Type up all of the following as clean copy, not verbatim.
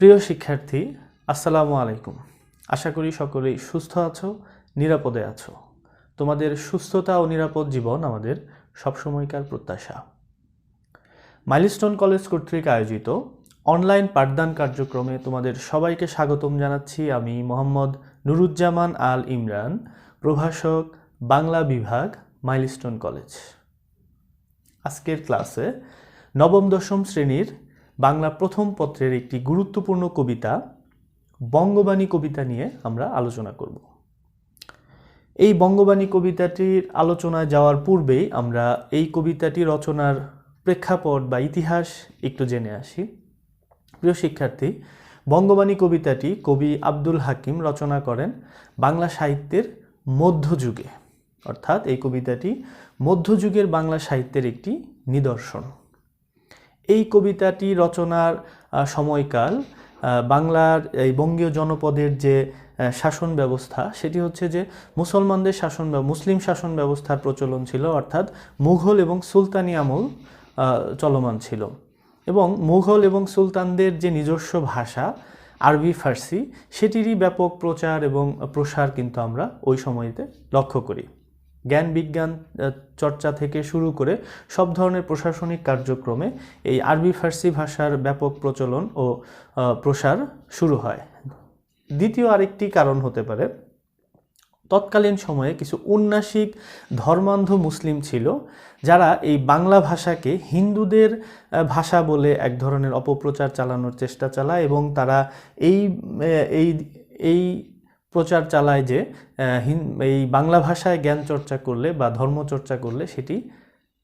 প্রিয় শিক্ষার্থী, আসসালামু আলাইকুম। আশা করি সকলেই সুস্থ আছো, নিরাপদে আছো। তোমাদের সুস্থতা ও নিরাপদ জীবন আমাদের সবসময়কার প্রত্যাশা। মাইলস্টোন কলেজ কর্তৃক আয়োজিত অনলাইন পাঠদান কার্যক্রমে তোমাদের সবাইকে স্বাগতম জানাচ্ছি। আমি মোহাম্মদ নুরুজ্জামান আল ইমরান, প্রভাষক, বাংলা বিভাগ, মাইলস্টোন কলেজ। আজকের ক্লাসে নবম দশম শ্রেণীর বাংলা প্রথম পত্রের একটি গুরুত্বপূর্ণ কবিতা বঙ্গবাণী কবিতা নিয়ে আমরা আলোচনা করব। এই বঙ্গবাণী কবিতাটির আলোচনায় যাওয়ার পূর্বেই আমরা এই কবিতাটি রচনার প্রেক্ষাপট বা ইতিহাস একটু জেনে আসি। প্রিয় শিক্ষার্থী, বঙ্গবাণী কবিতাটি কবি আব্দুল হাকিম রচনা করেন বাংলা সাহিত্যের মধ্যযুগে, অর্থাৎ এই কবিতাটি মধ্যযুগের বাংলা সাহিত্যের একটি নিদর্শন। এই কবিতাটি রচনার সময়কাল বাংলার এই বঙ্গীয় জনপদের যে শাসন ব্যবস্থা, সেটি হচ্ছে যে মুসলমানদের শাসন বা মুসলিম শাসন ব্যবস্থার প্রচলন ছিল, অর্থাৎ মুঘল এবং সুলতানি আমল চলমান ছিল। এবং মুঘল এবং সুলতানদের যে নিজস্ব ভাষা আরবি ফার্সি, সেটিরই ব্যাপক প্রচার এবং প্রসার কিন্তু আমরা ওই সময়তে লক্ষ্য করি। জ্ঞান বিজ্ঞান চর্চা থেকে শুরু করে সব ধরনের প্রশাসনিক কার্যক্রমে এই আরবি ফার্সি ভাষার ব্যাপক প্রচলন ও প্রসার শুরু হয়। দ্বিতীয় আরেকটি কারণ হতে পারে, তৎকালীন সময়ে কিছু উন্নাসিক ধর্মান্ধ মুসলিম ছিল, যারা এই বাংলা ভাষাকে হিন্দুদের ভাষা বলে এক ধরনের অপপ্রচার চালানোর চেষ্টা চালায় এবং তারা এই এই এই প্রচার চালায় যে এই বাংলা ভাষায় জ্ঞান চর্চা করলে বা ধর্মচর্চা করলে সেটি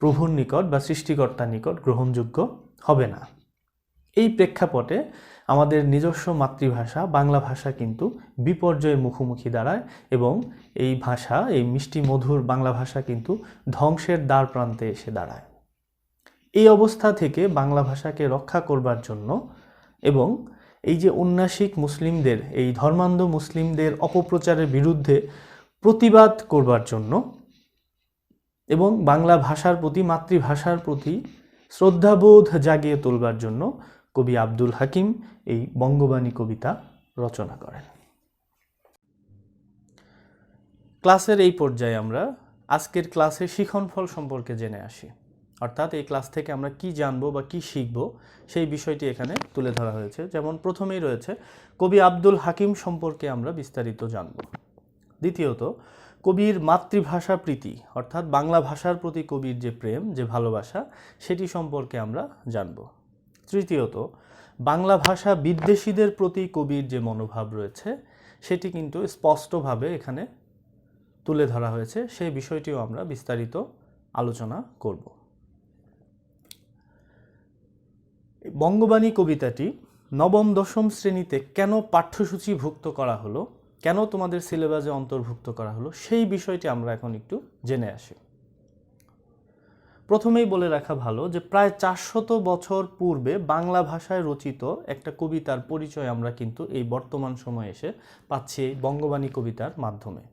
প্রভুর নিকট বা সৃষ্টিকর্তার নিকট গ্রহণযোগ্য হবে না। এই প্রেক্ষাপটে আমাদের নিজস্ব মাতৃভাষা বাংলা ভাষা কিন্তু বিপর্যয়ের মুখোমুখি দাঁড়ায় এবং এই ভাষা, এই মিষ্টি মধুর বাংলা ভাষা কিন্তু ধ্বংসের দ্বার প্রান্তে এসে দাঁড়ায়। এই অবস্থা থেকে বাংলা ভাষাকে রক্ষা করবার জন্য এবং এই যে উন্নাসিক মুসলিমদের, এই ধর্মান্ধ মুসলিমদের অপপ্রচারের বিরুদ্ধে প্রতিবাদ করবার জন্য এবং বাংলা ভাষার প্রতি, মাতৃভাষার প্রতি শ্রদ্ধাবোধ জাগিয়ে তোলবার জন্য কবি আব্দুল হাকিম এই বঙ্গবাণী কবিতা রচনা করেন। ক্লাসের এই পর্যায়ে আমরা আজকের ক্লাসের শিক্ষণফল সম্পর্কে জেনে আসি, অর্থাৎ এই ক্লাস থেকে আমরা কি জানবো বা কি শিখবো সেই বিষয়টি এখানে তুলে ধরা হয়েছে। যেমন প্রথমেই রয়েছে কবি আব্দুল হাকিম সম্পর্কে আমরা বিস্তারিত জানব। দ্বিতীয়ত কবির মাতৃভাষা প্রীতি, অর্থাৎ বাংলা ভাষার প্রতি কবির যে প্রেম, যে ভালোবাসা, সেটি সম্পর্কে আমরা জানব। তৃতীয়ত বাংলা ভাষা বিদ্বেষীদের প্রতি কবির যে মনোভাব রয়েছে, সেটি কিন্তু স্পষ্টভাবে এখানে তুলে ধরা হয়েছে, সেই বিষয়টিও আমরা বিস্তারিত আলোচনা করব। বঙ্গবাণী কবিতাটি নবম দশম শ্রেণীতে কেন পাঠ্যসূচিভুক্ত করা হলো, কেন তোমাদের সিলেবাসে অন্তর্ভুক্ত করা হলো, সেই বিষয়টি আমরা এখন একটু জেনে আসি। প্রথমেই বলে রাখা ভালো যে প্রায় 400 বছর পূর্বে বাংলা ভাষায় রচিত একটা কবিতার পরিচয় আমরা কিন্তু এই বর্তমান সময়ে এসে পাচ্ছি এই বঙ্গবাণী কবিতার মাধ্যমে।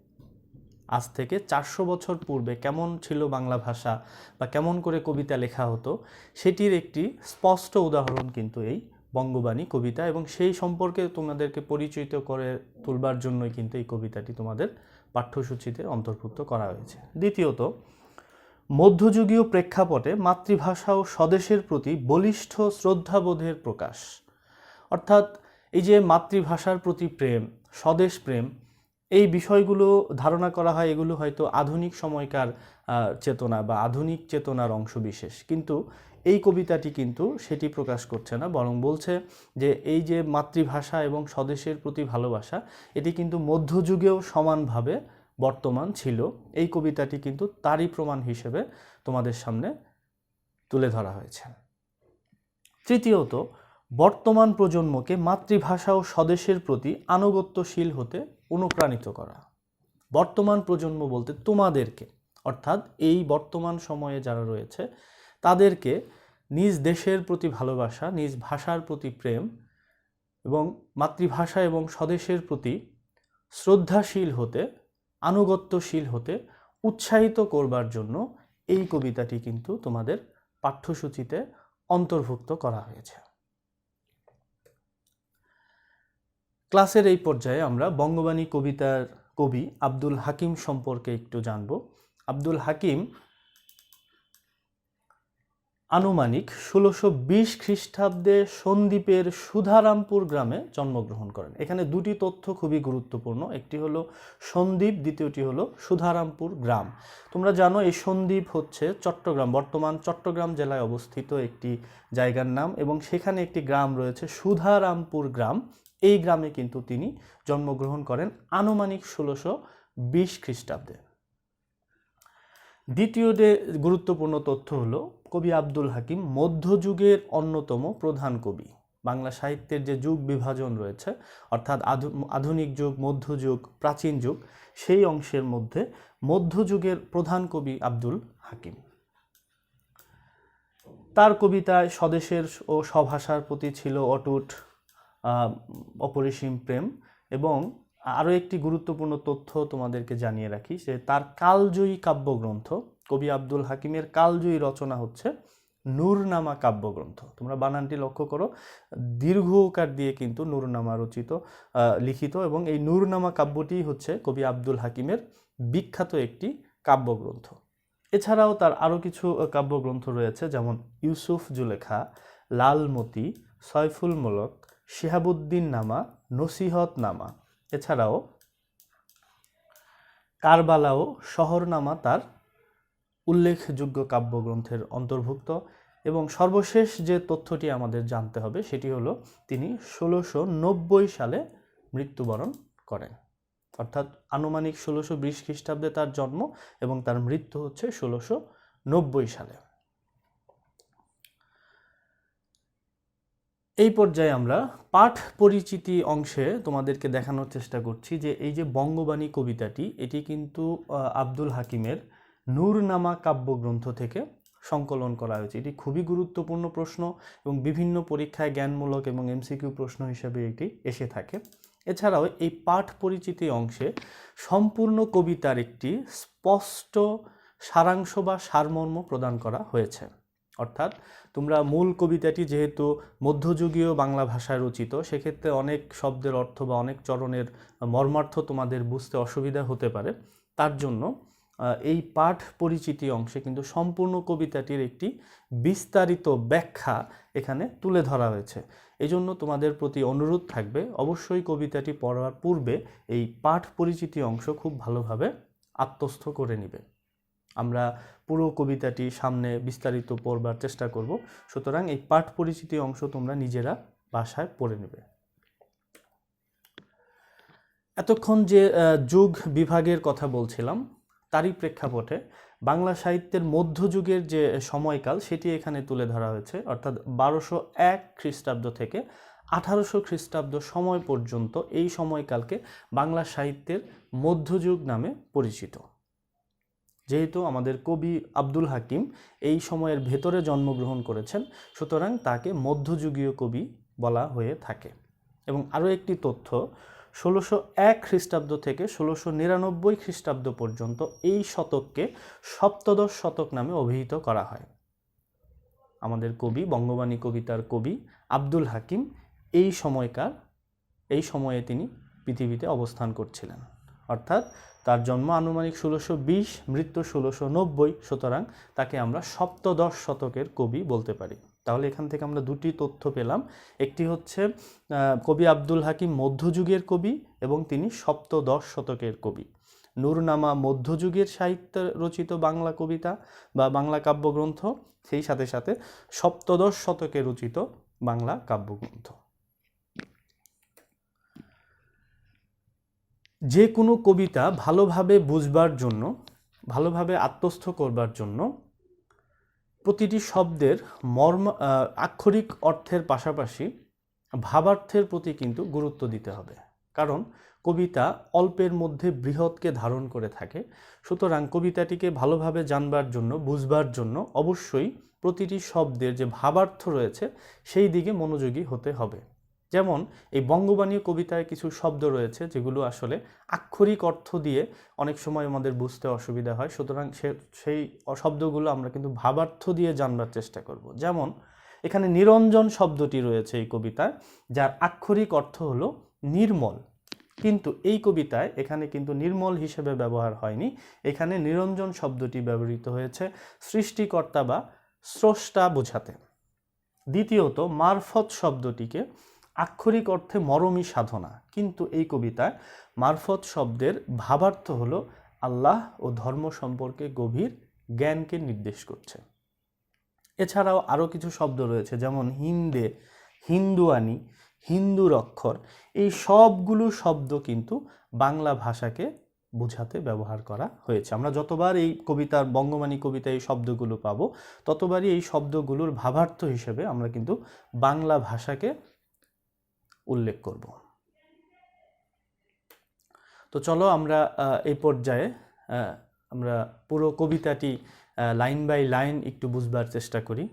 আজ থেকে 400 বছর পূর্বে কেমন ছিল বাংলা ভাষা বা কেমন করে কবিতা লেখা হতো, সেটির একটি স্পষ্ট উদাহরণ কিন্তু এই বঙ্গবাণী কবিতা, এবং সেই সম্পর্কে তোমাদেরকে পরিচিত করে তুলবার জন্যই কিন্তু এই কবিতাটি তোমাদের পাঠ্যসূচিতে অন্তর্ভুক্ত করা হয়েছে। দ্বিতীয়ত মধ্যযুগীয় প্রেক্ষাপটে মাতৃভাষা ও স্বদেশের প্রতি বলিষ্ঠ শ্রদ্ধাবোধের প্রকাশ, অর্থাৎ এই যে মাতৃভাষার প্রতি প্রেম, স্বদেশ প্রেম, এই বিষয়গুলো ধারণা করা হয় এগুলো হয়তো আধুনিক সময়কার চেতনা বা আধুনিক চেতনার অংশবিশেষ, কিন্তু এই কবিতাটি কিন্তু সেটি প্রকাশ করছে না, বরং বলছে যে এই যে মাতৃভাষা এবং স্বদেশের প্রতি ভালোবাসা, এটি কিন্তু মধ্যযুগেও সমানভাবে বর্তমান ছিল। এই কবিতাটি কিন্তু তারই প্রমাণ হিসেবে তোমাদের সামনে তুলে ধরা হয়েছে। তৃতীয়ত বর্তমান প্রজন্মকে মাতৃভাষা ও স্বদেশের প্রতি আনুগত্যশীল হতে অনুপ্রাণিত করা। বর্তমান প্রজন্ম বলতে তোমাদেরকে, অর্থাৎ এই বর্তমান সময়ে যারা রয়েছে তাদেরকে নিজ দেশের প্রতি ভালোবাসা, নিজ ভাষার প্রতি প্রেম এবং মাতৃভাষা এবং স্বদেশের প্রতি শ্রদ্ধাশীল হতে, আনুগত্যশীল হতে উৎসাহিত করবার জন্য এই কবিতাটি কিন্তু তোমাদের পাঠ্যসূচিতে অন্তর্ভুক্ত করা হয়েছে। ক্লাসের এই পর্যায়ে আমরা বঙ্গবাণী কবিতার কবি আব্দুল হাকিম সম্পর্কে একটু জানব। আব্দুল হাকিম আনুমানিক 1620 খ্রিস্টাব্দে সন্দ্বীপের সুধারামপুর গ্রামে জন্মগ্রহণ করেন। এখানে দুটি তথ্য খুবই গুরুত্বপূর্ণ, একটি হলো সন্দ্বীপ, দ্বিতীয়টি হলো সুধারামপুর গ্রাম। তোমরা জানো এই সন্দ্বীপ হচ্ছে চট্টগ্রাম, বর্তমান চট্টগ্রাম জেলায় অবস্থিত একটি জায়গার নাম, এবং সেখানে একটি গ্রাম রয়েছে সুধারামপুর গ্রাম। এই গ্রামে কিন্তু তিনি জন্মগ্রহণ করেন আনুমানিক 1620 খ্রিস্টাব্দে। দ্বিতীয় যে গুরুত্বপূর্ণ তথ্য হলো কবি আব্দুল হাকিম মধ্যযুগের অন্যতম প্রধান কবি। বাংলা সাহিত্যের যে যুগ বিভাজন রয়েছে, অর্থাৎ আধুনিক যুগ, মধ্যযুগ, প্রাচীন যুগ, সেই অংশের মধ্যে মধ্যযুগের প্রধান কবি আব্দুল হাকিম। তার কবিতায় স্বদেশের ও স্বভাষার প্রতি ছিল অটুট অপরিসীম প্রেম। এবং আরও একটি গুরুত্বপূর্ণ তথ্য তোমাদেরকে জানিয়ে রাখি যে তার কালজয়ী কাব্যগ্রন্থ, কবি আব্দুল হাকিমের কালজয়ী রচনা হচ্ছে নূরনামা কাব্যগ্রন্থ। তোমরা বানানটি লক্ষ্য করো, দীর্ঘ উকার দিয়ে কিন্তু নূরনামা লিখিত, এবং এই নূরনামা কাব্যটি হচ্ছে কবি আব্দুল হাকিমের বিখ্যাত একটি কাব্যগ্রন্থ। এছাড়াও তার আরও কিছু কাব্যগ্রন্থ রয়েছে, যেমন ইউসুফ জুলেখা, লালমতি, সয়ফুল মুলক, শিহাবুদ্দিন নামা, নসিহত নামা। এছাড়াও কারবালা ও শহরনামা তার উল্লেখযোগ্য কাব্যগ্রন্থের অন্তর্ভুক্ত। এবং সর্বশেষ যে তথ্যটি আমাদের জানতে হবে সেটি হলো তিনি 1690 সালে মৃত্যুবরণ করেন, অর্থাৎ আনুমানিক 1620 খ্রিস্টাব্দে তার জন্ম এবং তার মৃত্যু হচ্ছে 1690 সালে। এই পর্যায়ে আমরা পাঠ পরিচিতি অংশে তোমাদেরকে দেখানোর চেষ্টা করছি যে এই যে বঙ্গবাণী কবিতাটি, এটি কিন্তু আব্দুল হাকিমের নূরনামা কাব্যগ্রন্থ থেকে সংকলন করা হয়েছে। এটি খুবই গুরুত্বপূর্ণ প্রশ্ন এবং বিভিন্ন পরীক্ষায় জ্ঞানমূলক এবং এমসিকিউ প্রশ্ন হিসেবে এটি এসে থাকে। এছাড়াও এই পাঠ পরিচিতি অংশে সম্পূর্ণ কবিতার একটি স্পষ্ট সারাংশ বা সারমর্ম প্রদান করা হয়েছে। অর্থাৎ তোমরা মূল কবিতাটি যেহেতু মধ্যযুগীয় বাংলা ভাষায় রচিত, সেক্ষেত্রে অনেক শব্দের অর্থ বা অনেক চরণের মর্মার্থ তোমাদের বুঝতে অসুবিধা হতে পারে। তার জন্য এই পাঠ পরিচিতি অংশে কিন্তু সম্পূর্ণ কবিতাটির একটি বিস্তারিত ব্যাখ্যা এখানে তুলে ধরা হয়েছে। এই জন্য তোমাদের প্রতি অনুরোধ থাকবে, অবশ্যই কবিতাটি পড়ার পূর্বে এই পাঠ পরিচিতি অংশ খুব ভালোভাবে আত্মস্থ করে নিবে। আমরা পুরো কবিতাটি সামনে বিস্তারিত পড়বার চেষ্টা করব, সুতরাং এই পাঠ পরিচিতি অংশ তোমরা নিজেরা বাসায় পড়ে নেবে। এতক্ষণ যে যুগ বিভাগের কথা বলছিলাম, তারই প্রেক্ষাপটে বাংলা সাহিত্যের মধ্যযুগের যে সময়কাল সেটি এখানে তুলে ধরা হয়েছে, অর্থাৎ 1201 খ্রিস্টাব্দ থেকে 1800 খ্রিস্টাব্দ সময় পর্যন্ত এই সময়কালকে বাংলা সাহিত্যের মধ্যযুগ নামে পরিচিত। যেহেতু আমাদের কবি আব্দুল হাকিম এই সময়ের ভেতরে জন্মগ্রহণ করেছেন, সুতরাং তাকে মধ্যযুগীয় কবি বলা হয়ে থাকে। এবং আরও একটি তথ্য, 1601 খ্রিস্টাব্দ থেকে 1699 খ্রিস্টাব্দ পর্যন্ত এই শতককে সপ্তদশ শতক নামে অভিহিত করা হয়। আমাদের কবি, বঙ্গবাণী কবিতার কবি আব্দুল হাকিম এই সময়ে তিনি পৃথিবীতে অবস্থান করছিলেন, অর্থাৎ তার জন্ম আনুমানিক 1620, মৃত্যু 1690, সুতরাং তাকে আমরা সপ্তদশ শতকের কবি বলতে পারি। তাহলে এখান থেকে আমরা দুটি তথ্য পেলাম, একটি হচ্ছে কবি আব্দুল হাকিম মধ্যযুগের কবি এবং তিনি সপ্তদশ শতকের কবি। নূরনামা মধ্যযুগের সাহিত্য রচিত বাংলা কবিতা বা বাংলা কাব্যগ্রন্থ, সেই সাথে সাথে সপ্তদশ শতকে রচিত বাংলা কাব্যগ্রন্থ। যে কোনো কবিতা ভালোভাবে বুঝবার জন্য, ভালোভাবে আত্মস্থ করবার জন্য প্রতিটি শব্দের আক্ষরিক অর্থের পাশাপাশি ভাবার্থের প্রতি কিন্তু গুরুত্ব দিতে হবে, কারণ কবিতা অল্পের মধ্যে বৃহৎকে ধারণ করে থাকে। সুতরাং কবিতাটিকে ভালোভাবে জানবার জন্য, বুঝবার জন্য অবশ্যই প্রতিটি শব্দের যে ভাবার্থ রয়েছে সেই দিকে মনোযোগী হতে হবে। যেমন এই বঙ্গবাণী কবিতায় কিছু শব্দ রয়েছে যেগুলো আসলে আক্ষরিক অর্থ দিয়ে অনেক সময় আমাদের বুঝতে অসুবিধা হয়, সুতরাং সেই শব্দগুলো আমরা কিন্তু ভাবার্থ দিয়ে জানবার চেষ্টা করব। যেমন এখানে নিরঞ্জন শব্দটি রয়েছে এই কবিতায়, যার আক্ষরিক অর্থ হলো নির্মল, কিন্তু এই কবিতায় এখানে কিন্তু নির্মল হিসেবে ব্যবহার হয়নি, এখানে নিরঞ্জন শব্দটি ব্যবহৃত হয়েছে সৃষ্টিকর্তা বা স্রষ্টা বোঝাতে। দ্বিতীয়ত, মারফত শব্দটিকে আক্ষরিক অর্থে মরমী সাধনা, কিন্তু এই কবিতায় মারফত শব্দের ভাবার্থ হলো আল্লাহ ও ধর্ম সম্পর্কে গভীর জ্ঞানকে নির্দেশ করছে। এছাড়াও আরও কিছু শব্দ রয়েছে, যেমন হিন্দে, হিন্দুয়ানি, হিন্দুর অক্ষর, এই সবগুলো শব্দ কিন্তু বাংলা ভাষাকে বোঝাতে ব্যবহার করা হয়েছে। আমরা যতবার এই কবিতার বঙ্গবাণী কবিতায় এই শব্দগুলো পাবো, ততবারই এই শব্দগুলোর ভাবার্থ হিসেবে আমরা কিন্তু বাংলা ভাষাকে উল্লেখ করব। তো চলো আমরা এই পর্যায়ে আমরা পুরো কবিতাটি লাইন বাই লাইন একটু বুঝবার চেষ্টা করি।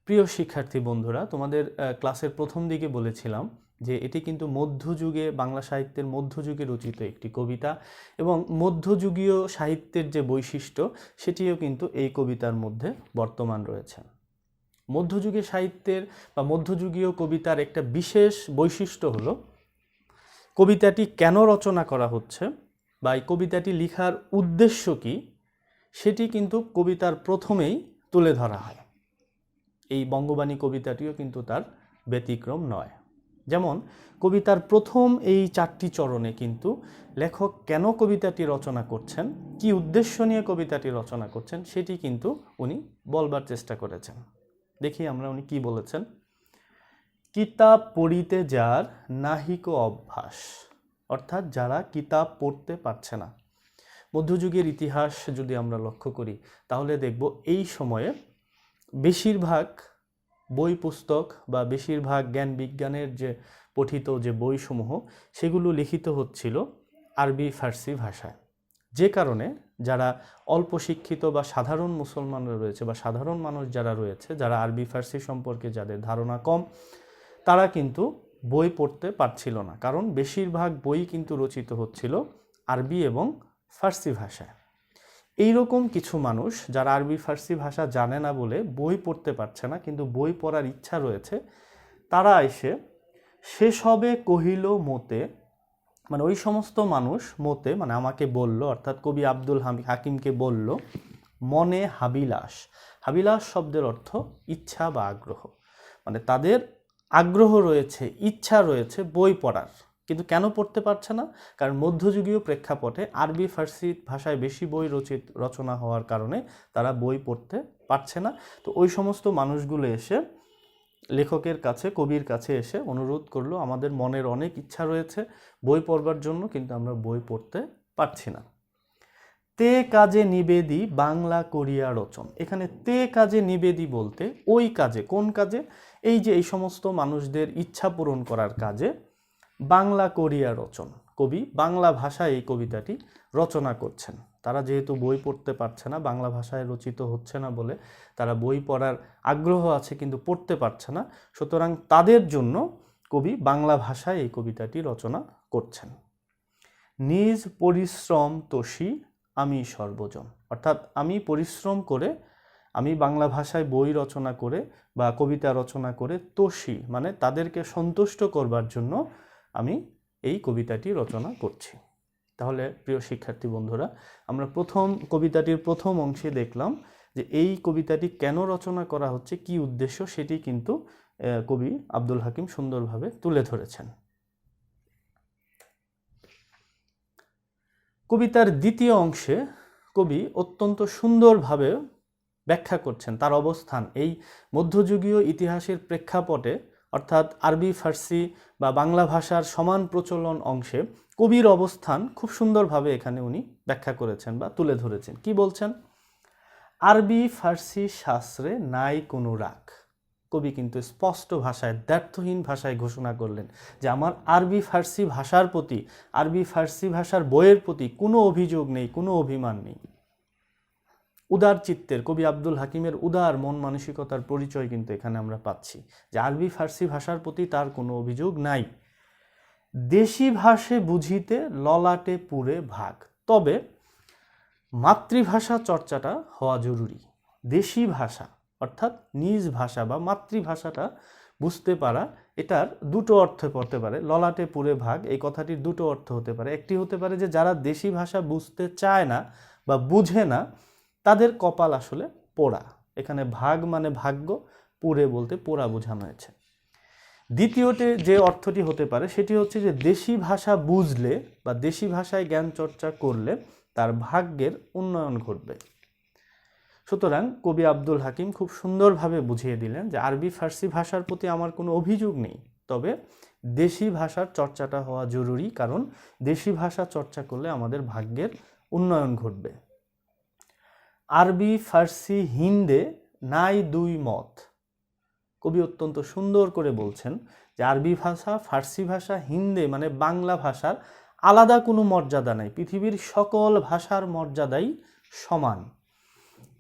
প্রিয় শিক্ষার্থী বন্ধুরা, তোমাদের ক্লাসের প্রথম দিকে বলেছিলাম যে এটি কিন্তু মধ্যযুগে, বাংলা সাহিত্যের মধ্যযুগে রচিত একটি কবিতা, এবং মধ্যযুগীয় সাহিত্যের যে বৈশিষ্ট্য সেটিও কিন্তু এই কবিতার মধ্যে বর্তমান রয়েছে। মধ্যযুগীয় সাহিত্যের বা মধ্যযুগীয় কবিতার একটা বিশেষ বৈশিষ্ট্য হলো কবিতাটি কেন রচনা করা হচ্ছে বা এই কবিতাটি লেখার উদ্দেশ্য কি, সেটি কিন্তু কবিতার প্রথমেই তুলে ধরা হয়। এই বঙ্গবাণী কবিতাটিও কিন্তু তার ব্যতিক্রম নয়। যেমন কবিতার প্রথম এই 4টি চরণে কিন্তু লেখক কেন কবিতাটি রচনা করছেন, কি উদ্দেশ্য নিয়ে কবিতাটি রচনা করছেন, সেটি কিন্তু উনি বলবার চেষ্টা করেছেন। দেখি আমরা উনি কি বলেছেন। কিতাব পড়িতে যার নাহিক অভ্যাস, অর্থাৎ যারা কিতাব পড়তে পারছে না। মধ্যযুগের ইতিহাস যদি আমরা লক্ষ্য করি তাহলে দেখব এই সময়ে বেশিরভাগ বই পুস্তক বা বেশিরভাগ জ্ঞান বিজ্ঞানের যে পঠিত যে বইসমূহ সেগুলো লিখিত হচ্ছিল আরবি ফার্সি ভাষায়, যে কারণে যারা অল্প শিক্ষিত বা সাধারণ মুসলমানরা রয়েছে বা সাধারণ মানুষ যারা রয়েছে, যারা আরবি ফার্সি সম্পর্কে যাদের ধারণা কম, তারা কিন্তু বই পড়তে পারছিল না, কারণ বেশিরভাগ বই কিন্তু রচিত হচ্ছিল আরবি এবং ফার্সি ভাষায়। এইরকম কিছু মানুষ যারা আরবি ফার্সি ভাষা জানে না বলে বই পড়তে পারছে না, কিন্তু বই পড়ার ইচ্ছা রয়েছে, তারা এসে সেসবে কহিল মতে, মানে ওই সমস্ত মানুষ মতে মানে আমাকে বলল, অর্থাৎ কবি আব্দুল হাকিমকে বলল, মনে হাবিলাস। হাবিলাস শব্দের অর্থ ইচ্ছা বা আগ্রহ, মানে তাদের আগ্রহ রয়েছে, ইচ্ছা রয়েছে বই পড়ার, কিন্তু কেন পড়তে পারছে না? কারণ মধ্যযুগীয় প্রেক্ষাপটে আরবি ফার্সি ভাষায় বেশি বই রচনা হওয়ার কারণে তারা বই পড়তে পারছে না। তো ওই সমস্ত মানুষগুলো এসে লেখকের কাছে, কবির কাছে এসে অনুরোধ করলো, আমাদের মনের অনেক ইচ্ছা রয়েছে বই পড়বার জন্য, কিন্তু আমরা বই পড়তে পারছি না। তে কাজে নিবেদি বাংলা করিয়া রচন, এখানে তে কাজে নিবেদি বলতে ওই কাজে, কোন কাজে? এই যে এই সমস্ত মানুষদের ইচ্ছা পূরণ করার কাজে বাংলা করিয়া রচন, কবি বাংলা ভাষায় এই কবিতাটি রচনা করছেন। তারা যেহেতু বই পড়তে পারছে না, বাংলা ভাষায় রচিত হচ্ছে না বলে তারা বই পড়ার আগ্রহ আছে কিন্তু পড়তে পারছে না, সুতরাং তাদের জন্য কবি বাংলা ভাষায় এই কবিতাটি রচনা করছেন। নিজ পরিশ্রম তোষী আমি সর্বজন, অর্থাৎ আমি পরিশ্রম করে, আমি বাংলা ভাষায় বই রচনা করে বা কবিতা রচনা করে তোষী মানে তাদেরকে সন্তুষ্ট করবার জন্য আমি এই কবিতাটি রচনা করছি। তাহলে প্রিয় শিক্ষার্থী বন্ধুরা, আমরা কবিতাটির প্রথম অংশে দেখলাম যে এই কবিতাটি কেন রচনা করা হচ্ছে, কি উদ্দেশ্য, সেটি কিন্তু কবি আব্দুল হাকিম সুন্দরভাবে তুলে ধরেছেন। কবিতার দ্বিতীয় অংশে কবি অত্যন্ত সুন্দরভাবে ব্যাখ্যা করছেন তার অবস্থান এই মধ্যযুগীয় ইতিহাসের প্রেক্ষাপটে, অর্থাৎ আরবি ফার্সি বা বাংলা ভাষার সমান প্রচলন অংশে কবির অবস্থান খুব সুন্দরভাবে এখানে উনি ব্যাখ্যা করেছেন বা তুলে ধরেছেন। কি বলছেন? আরবি ফার্সি শাস্ত্রে নাই কোনো রাগ। কবি কিন্তু স্পষ্ট ভাষায়, দ্ব্যর্থহীন ভাষায় ঘোষণা করলেন যে আমার আরবি ফার্সি ভাষার প্রতি, আরবি ফার্সি ভাষার বইয়ের প্রতি কোনো অভিযোগ নেই, কোনো অভিমান নেই। উদার চিত্তের কবি আব্দুল হাকিমের উদার মন মানসিকতার পরিচয় কিন্তু এখানে আমরা পাচ্ছি, যে আরবি ফার্সি ভাষার প্রতি তার কোনো অভিযোগ নাই। দেশি ভাষে বুঝিতে ললাটে পুরে ভাগ, তবে মাতৃভাষা চর্চাটা হওয়া জরুরি। দেশি ভাষা অর্থাৎ নিজ ভাষা বা মাতৃভাষাটা বুঝতে পারা, এটার দুটো অর্থ পড়তে পারে। ললাটে পুরে ভাগ, এই কথাটির দুটো অর্থ হতে পারে। একটি হতে পারে যে যারা দেশি ভাষা বুঝতে চায় না বা বুঝে না, তাদের কপাল আসলে পোড়া। এখানে ভাগ মানে ভাগ্য, পুরে বলতে পোড়া বোঝানো হয়েছে। দ্বিতীয়তে যে অর্থটি হতে পারে সেটি হচ্ছে যে দেশি ভাষা বুঝলে বা দেশি ভাষায় জ্ঞান চর্চা করলে তার ভাগ্যের উন্নয়ন ঘটবে। সুতরাং কবি আব্দুল হাকিম খুব সুন্দরভাবে বুঝিয়ে দিলেন যে আরবি ফার্সি ভাষার প্রতি আমার কোনো অভিযোগ নেই, তবে দেশি ভাষার চর্চাটা হওয়া জরুরি, কারণ দেশি ভাষা চর্চা করলে আমাদের ভাগ্যের উন্নয়ন ঘটবে। আরবি ফার্সি হিন্দে নাই দুই মত। কবি অত্যন্ত সুন্দর করে বলছেন যে আরবি ভাষা, ফার্সি ভাষা, হিন্দে মানে বাংলা ভাষার আলাদা কোনো মর্যাদা নাই, পৃথিবীর সকল ভাষার মর্যাদাই সমান।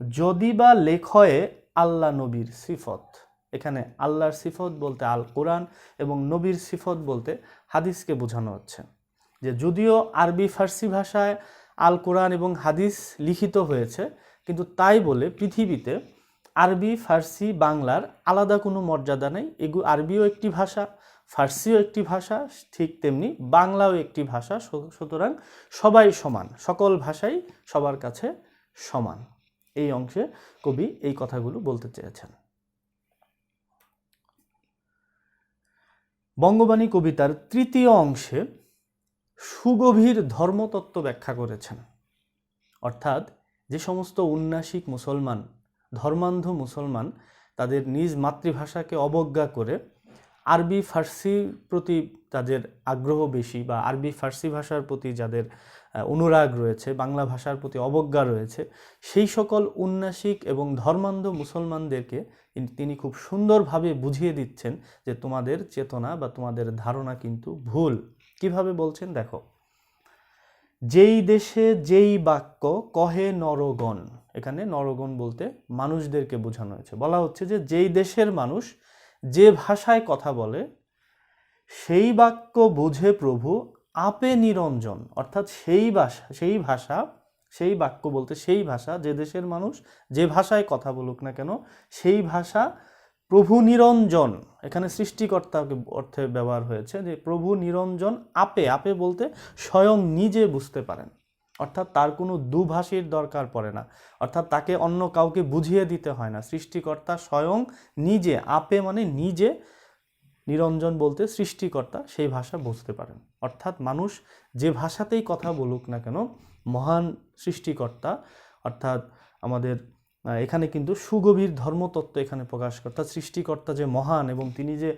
যদি বা লেখয়ে আল্লাহ নবীর সিফত, এখানে আল্লাহর সিফত বলতে আল কোরআন এবং নবীর সিফত বলতে হাদিসকে বোঝানো হচ্ছে। যে যদিও আরবি ফার্সি ভাষায় আল কোরআন এবং হাদিস লিখিত হয়েছে, কিন্তু তাই বলে পৃথিবীতে আরবি ফার্সি বাংলার আলাদা কোনো মর্যাদা নেই। আরবিও একটি ভাষা, ফার্সিও একটি ভাষা, ঠিক তেমনি বাংলাও একটি ভাষা। সুতরাং সবাই সমান, সকল ভাষাই সবার কাছে সমান। এই অংশে কবি এই কথাগুলো বলতে চেয়েছেন। বঙ্গবাণী কবিতার তৃতীয় অংশে সুগভীর ধর্মতত্ত্ব ব্যাখ্যা করেছেন। অর্থাৎ যে সমস্ত উন্নাসিক মুসলমান, ধর্মান্ধ মুসলমান তাদের নিজ মাতৃভাষাকে অবজ্ঞা করে আরবি ফার্সির প্রতি তাদের আগ্রহ বেশি, বা আরবি ফার্সি ভাষার প্রতি যাদের অনুরাগ রয়েছে, বাংলা ভাষার প্রতি অবজ্ঞা রয়েছে, সেই সকল উন্নাসিক এবং ধর্মান্ধ মুসলমানদেরকে তিনি খুব সুন্দরভাবে বুঝিয়ে দিচ্ছেন যে তোমাদের চেতনা বা তোমাদের ধারণা কিন্তু ভুল। কিভাবে বলছেন দেখো। যেই দেশে যেই বাক্য কহে নরগণ, এখানে নরগণ বলতে মানুষদেরকে বোঝানো হয়েছে। বলা হচ্ছে যে যেই দেশের মানুষ যে ভাষায় কথা বলে সেই বাক্য বুঝে প্রভু আপে নিরঞ্জন। অর্থাৎ সেই বাক্য বলতে সেই ভাষা, যে দেশের মানুষ যে ভাষায় কথা বলুক না কেন সেই ভাষা প্রভু নিরঞ্জন, এখানে সৃষ্টিকর্তা অর্থে ব্যবহার হয়েছে, যে প্রভু নিরঞ্জন আপে বলতে স্বয়ং নিজে বুঝতে পারেন। অর্থাৎ তার কোনো দুভাষীর দরকার পড়ে না, অর্থাৎ তাকে অন্য কাউকে বুঝিয়ে দিতে হয় না। সৃষ্টিকর্তা স্বয়ং নিজে, আপে মানে নিজে, নিরঞ্জন বলতে সৃষ্টিকর্তা, সেই ভাষা বুঝতে পারেন। অর্থাৎ মানুষ যে ভাষাতেই কথা বলুক না কেন মহান সৃষ্টিকর্তা, অর্থাৎ আমাদের এখানে কিন্তু সুগভীর ধর্মতত্ত্ব এখানে প্রকাশ করে। অর্থাৎ সৃষ্টিকর্তা যে মহান এবং তিনি যে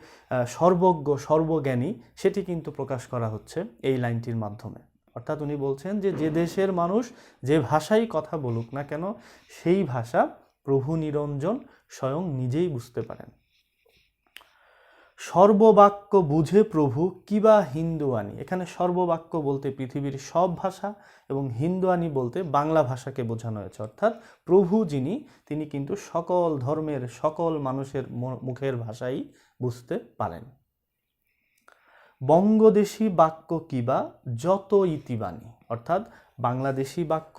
সর্বজ্ঞ, সর্বজ্ঞানী, সেটি কিন্তু প্রকাশ করা হচ্ছে এই লাইনটির মাধ্যমে। অর্থাৎ উনি বলছেন যে যে দেশের মানুষ যে ভাষাই কথা বলুক না কেন সেই ভাষা প্রভু নিরঞ্জন স্বয়ং নিজেই বুঝতে পারেন। সর্ববাক্য বুঝে প্রভু কিবা হিন্দুয়ানি, এখানে সর্ববাক্য বলতে পৃথিবীর সব ভাষা এবং হিন্দুয়ানি বলতে বাংলা ভাষাকে বোঝানো হয়েছে। অর্থাৎ প্রভু যিনি, তিনি কিন্তু সকল ধর্মের সকল মানুষের মুখের ভাষাই বুঝতে পারেন। বঙ্গদেশী বাক্য কিবা যত ইতিবাণী, অর্থাৎ বাংলাদেশি বাক্য,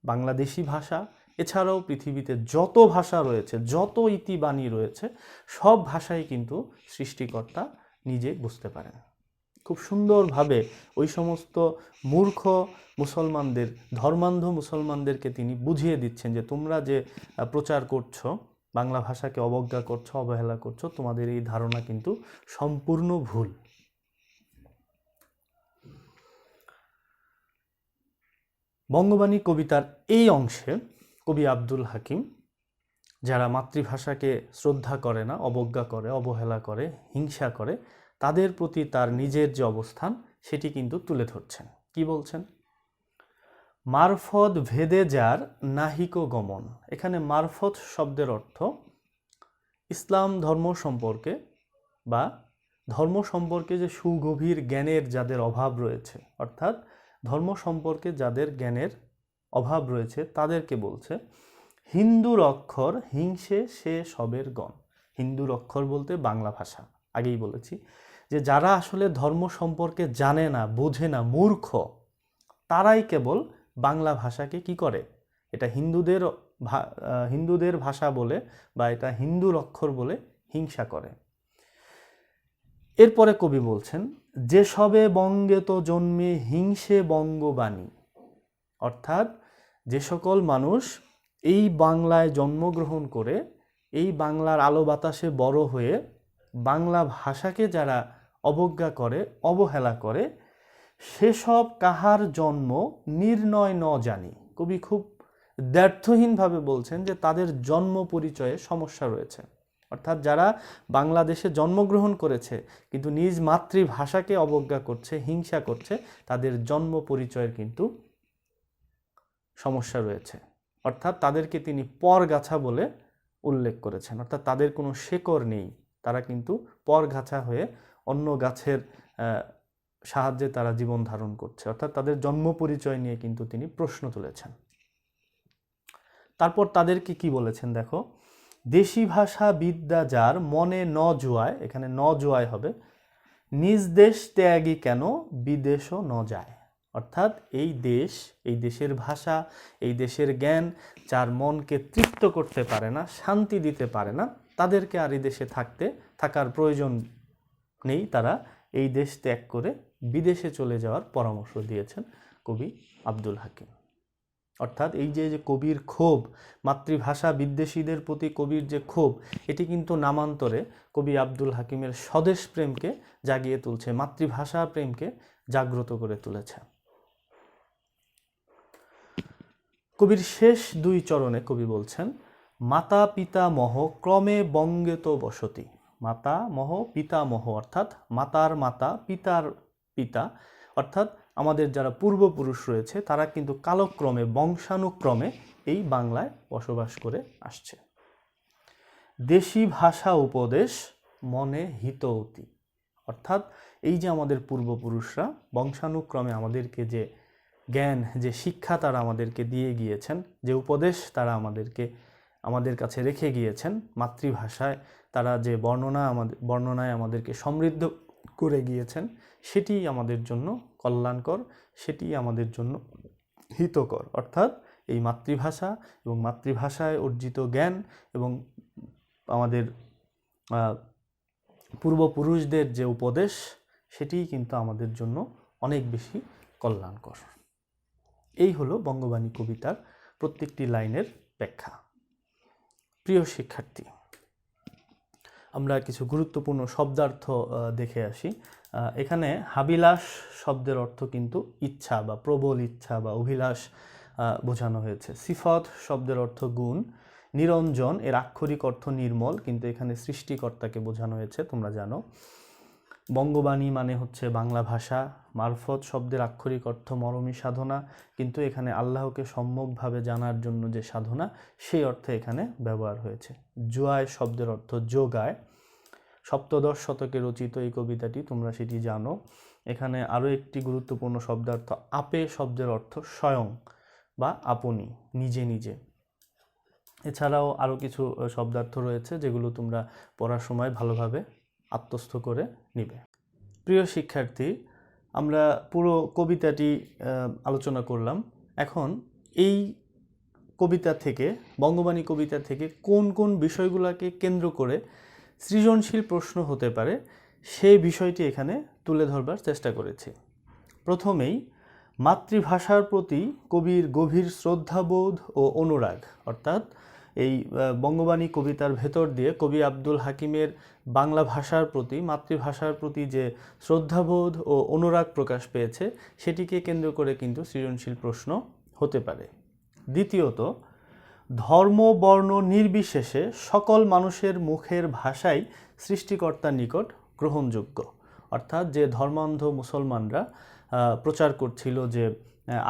বাংলাদেশি ভাষা, এছাড়াও পৃথিবীতে যত ভাষা রয়েছে, যত ইতিবাণী রয়েছে, সব ভাষাই কিন্তু সৃষ্টিকর্তা নিজে বুঝতে পারেন। খুব সুন্দরভাবে ওই সমস্ত মূর্খ মুসলমানদের, ধর্মান্ধ মুসলমানদেরকে তিনি বুঝিয়ে দিচ্ছেন যে তোমরা যে প্রচার করছো, বাংলা ভাষাকে অবজ্ঞা করছো, অবহেলা করছো, তোমাদের এই ধারণা কিন্তু সম্পূর্ণ ভুল। বঙ্গবাণী কবিতার এই অংশে কবি আব্দুল হাকিম যারা মাতৃভাষাকে শ্রদ্ধা করে না, অবজ্ঞা করে, অবহেলা করে, হিংসা করে, তাদের প্রতি তার নিজের যে অবস্থান সেটি কিন্তু তুলে ধরছেন। কি বলছেন? মারফত ভেদে যার নাহিক গমন, এখানে মারফত শব্দের অর্থ ইসলাম ধর্ম সম্পর্কে বা ধর্ম সম্পর্কে যে সুগভীর জ্ঞানের যাদের অভাব রয়েছে, অর্থাৎ ধর্ম সম্পর্কে যাদের জ্ঞানের অভাব রয়েছে তাদেরকে বলছে হিন্দুর অক্ষর হিংসে সে সবের গণ। হিন্দুর অক্ষর বলতে বাংলা ভাষা, আগেই বলেছি যে যারা আসলে ধর্ম সম্পর্কে জানে না, বোঝে না, মূর্খ, তারাই কেবল বাংলা ভাষাকে কি করে, এটা হিন্দুদের ভাষা বলে বা এটা হিন্দুর অক্ষর বলে হিংসা করে। এরপরে কবি বলছেন, যে সবে বঙ্গে তো জন্মে হিংসে বঙ্গবাণী, অর্থাৎ যে সকল মানুষ এই বাংলায় জন্মগ্রহণ করে এই বাংলার আলো বাতাসে বড় হয়ে বাংলা ভাষাকে যারা অবজ্ঞা করে, অবহেলা করে, সেসব কাহার জন্ম নির্ণয় ন জানি। কবি খুব দ্ব্যর্থহীনভাবে বলছেন যে তাদের জন্ম পরিচয়ে সমস্যা রয়েছে। অর্থাৎ যারা বাংলাদেশে জন্মগ্রহণ করেছে কিন্তু নিজ মাতৃভাষাকে অবজ্ঞা করছে, হিংসা করছে, তাদের জন্ম পরিচয়ের কিন্তু সমস্যা রয়েছে। অর্থাৎ তাদেরকে তিনি পরগাছা বলে উল্লেখ করেছেন। অর্থাৎ তাদের কোনো শেকড় নেই, তারা কিন্তু পরগাছা হয়ে অন্য গাছের সাহায্যে তারা জীবন ধারণ করছে। অর্থাৎ তাদের জন্ম পরিচয় নিয়ে কিন্তু তিনি প্রশ্ন তুলেছেন। তারপর তাদেরকে কি বলেছেন দেখো, দেশি ভাষা বিদ্যা যার মনে ন জুয়ায়, এখানে ন জুয়ায় হবে, নিজ দেশ ত্যাগী কেন বিদেশও ন যায়। অর্থাৎ এই দেশ, এই দেশের ভাষা, এই দেশের জ্ঞান যার মনকে তৃপ্ত করতে পারে না, শান্তি দিতে পারে না, তাদেরকে আর এই দেশে থাকার প্রয়োজন নেই। তারা এই দেশ ত্যাগ করে বিদেশে চলে যাওয়ার পরামর্শ দিয়েছেন কবি আব্দুল হাকিম। অর্থাৎ এই যে কবির ক্ষোভ, মাতৃভাষা বিদ্বেষীদের প্রতি কবির যে ক্ষোভ, এটি কিন্তু নামান্তরে কবি আব্দুল হাকিমের স্বদেশ প্রেমকে জাগিয়ে তুলছে, মাতৃভাষা প্রেমকে জাগ্রত করে তুলেছে। কবির শেষ দুই চরণে কবি বলছেন, মাতা পিতা মহ ক্রমে বঙ্গে তো বসতি। মাতা মহ পিতা মহ, অর্থাৎ মাতার মাতা পিতার পিতা, অর্থাৎ আমাদের যারা পূর্বপুরুষ রয়েছে তারা কিন্তু কালক্রমে, বংশানুক্রমে এই বাংলায় বসবাস করে আসছে। দেশি ভাষা উপদেশ মনে হিতৌতি, অর্থাৎ এই যে আমাদের পূর্বপুরুষরা বংশানুক্রমে আমাদেরকে যে জ্ঞান, যে শিক্ষা তারা আমাদেরকে দিয়ে গিয়েছেন, যে উপদেশ তারা আমাদের কাছে রেখে গিয়েছেন, মাতৃভাষায় তারা যে বর্ণনায় আমাদেরকে সমৃদ্ধ করে গিয়েছেন, সেটি আমাদের জন্য কল্যাণকর, সেটি আমাদের জন্য হিতকর। অর্থাৎ এই মাতৃভাষা এবং মাতৃভাষায় অর্জিত জ্ঞান এবং আমাদের পূর্বপুরুষদের যে উপদেশ, সেটিই কিন্তু আমাদের জন্য অনেক বেশি কল্যাণকর। এই হলো বঙ্গবাণী কবিতার প্রত্যেকটি লাইনের ব্যাখ্যা। প্রিয় শিক্ষার্থী, আমরা কিছু গুরুত্বপূর্ণ শব্দার্থ দেখে আসি। এখানে হাবিলাস শব্দের অর্থ কিন্তু ইচ্ছা বা প্রবল ইচ্ছা বা অভিলাষ বোঝানো হয়েছে। সিফত শব্দের অর্থ গুণ। নিরঞ্জন এর আক্ষরিক অর্থ নির্মল, কিন্তু এখানে সৃষ্টিকর্তাকে বোঝানো হয়েছে, তোমরা জানো। বঙ্গবাণী মানে হচ্ছে বাংলা ভাষা। মারফত শব্দের আক্ষরিক অর্থ মরমী সাধনা, কিন্তু এখানে আল্লাহকে সম্যকভাবে জানার জন্য যে সাধনা, সেই অর্থে এখানে ব্যবহার হয়েছে। জুয়ায় শব্দের অর্থ যোগায়। সপ্তদশ শতকে রচিত এই কবিতাটি, তোমরা সেটি জানো। এখানে আরও একটি গুরুত্বপূর্ণ শব্দার্থ আপে শব্দের অর্থ স্বয়ং বা আপনি, নিজে নিজে। এছাড়াও আরও কিছু শব্দার্থ রয়েছে যেগুলো তোমরা পড়ার সময় ভালোভাবে আত্মস্থ করে নিবে। প্রিয় শিক্ষার্থী, আমরা পুরো কবিতাটি আলোচনা করলাম। এখন এই কবিতা থেকে, বঙ্গবাণী কবিতা থেকে কোন কোন বিষয়গুলোকে কেন্দ্র করে সৃজনশীল প্রশ্ন হতে পারে, সেই বিষয়টি এখানে তুলে ধরবার চেষ্টা করেছি। প্রথমেই মাতৃভাষার প্রতি কবির গভীর শ্রদ্ধাবোধ ও অনুরাগ, অর্থাৎ এই বঙ্গবাণী কবিতার ভেতর দিয়ে কবি আব্দুল হাকিমের বাংলা ভাষার প্রতি, মাতৃভাষার প্রতি যে শ্রদ্ধাবোধ ও অনুরাগ প্রকাশ পেয়েছে, সেটিকে কেন্দ্র করে কিন্তু সৃজনশীল প্রশ্ন হতে পারে। দ্বিতীয়ত, ধর্ম বর্ণ নির্বিশেষে সকল মানুষের মুখের ভাষাই সৃষ্টিকর্তার নিকট গ্রহণযোগ্য। অর্থাৎ যে ধর্মান্ধ মুসলমানরা প্রচার করছিল যে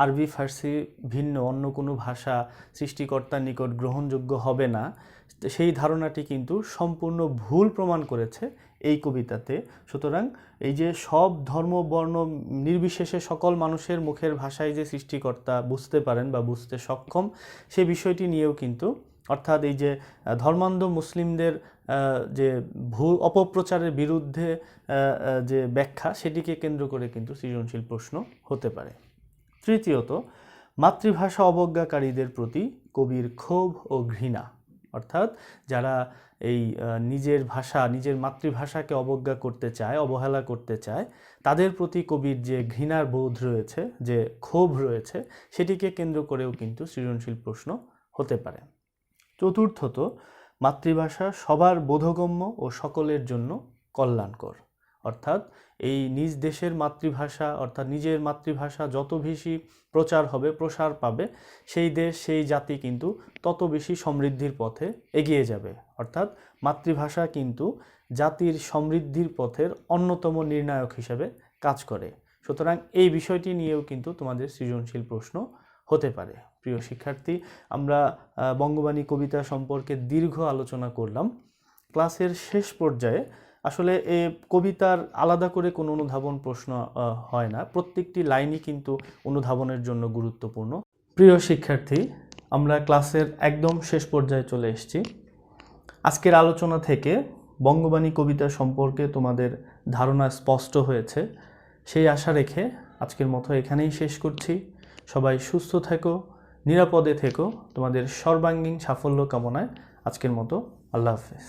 আরবি ফার্সি ভিন্ন অন্য কোনো ভাষা সৃষ্টিকর্তার নিকট গ্রহণযোগ্য হবে না, সেই ধারণাটি কিন্তু সম্পূর্ণ ভুল প্রমাণ করেছে এই কবিতাতে। সুতরাং এই যে সব ধর্ম বর্ণ নির্বিশেষে সকল মানুষের মুখের ভাষায় যে সৃষ্টিকর্তা বুঝতে পারেন বা বুঝতে সক্ষম, সে বিষয়টি নিয়েও কিন্তু, অর্থাৎ এই যে ধর্মান্ধ মুসলিমদের যে ভুল অপপ্রচারের বিরুদ্ধে যে ব্যাখ্যা, সেটিকে কেন্দ্র করে কিন্তু সৃজনশীল প্রশ্ন হতে পারে। তৃতীয়ত, মাতৃভাষা অবজ্ঞাকারীদের প্রতি কবির ক্ষোভ ও ঘৃণা, অর্থাৎ যারা এই নিজের ভাষা, নিজের মাতৃভাষাকে অবজ্ঞা করতে চায়, অবহেলা করতে চায়, তাদের প্রতি কবির যে ঘৃণার বোধ রয়েছে, যে ক্ষোভ রয়েছে, সেটিকে কেন্দ্র করেও কিন্তু সৃজনশীল প্রশ্ন হতে পারে। চতুর্থত, মাতৃভাষা সবার বোধগম্য ও সকলের জন্য কল্যাণকর। অর্থাৎ এই নিজ দেশের মাতৃভাষা, অর্থাৎ নিজের মাতৃভাষা যত বেশি প্রচার হবে, প্রসার পাবে, সেই দেশ, সেই জাতি কিন্তু তত বেশি সমৃদ্ধির পথে এগিয়ে যাবে। অর্থাৎ মাতৃভাষা কিন্তু জাতির সমৃদ্ধির পথের অন্যতম নির্ণায়ক হিসেবে কাজ করে। সুতরাং এই বিষয়টি নিয়েও কিন্তু তোমাদের সৃজনশীল প্রশ্ন হতে পারে। প্রিয় শিক্ষার্থী, আমরা বঙ্গবাণী কবিতা সম্পর্কে দীর্ঘ আলোচনা করলাম। ক্লাসের শেষ পর্যায়ে আসলে এ কবিতার আলাদা করে কোনো অনুধাবন প্রশ্ন হয় না, প্রত্যেকটি লাইনই কিন্তু অনুধাবনের জন্য গুরুত্বপূর্ণ। প্রিয় শিক্ষার্থী, আমরা ক্লাসের একদম শেষ পর্যায়ে চলে এসেছি। আজকের আলোচনা থেকে বঙ্গবাণী কবিতা সম্পর্কে তোমাদের ধারণা স্পষ্ট হয়েছে, সেই আশা রেখে আজকের মতো এখানেই শেষ করছি। সবাই সুস্থ থেকো, নিরাপদে থেকো, তোমাদের সর্বাঙ্গীন সাফল্য কামনায় আজকের মতো আল্লাহ হাফেজ।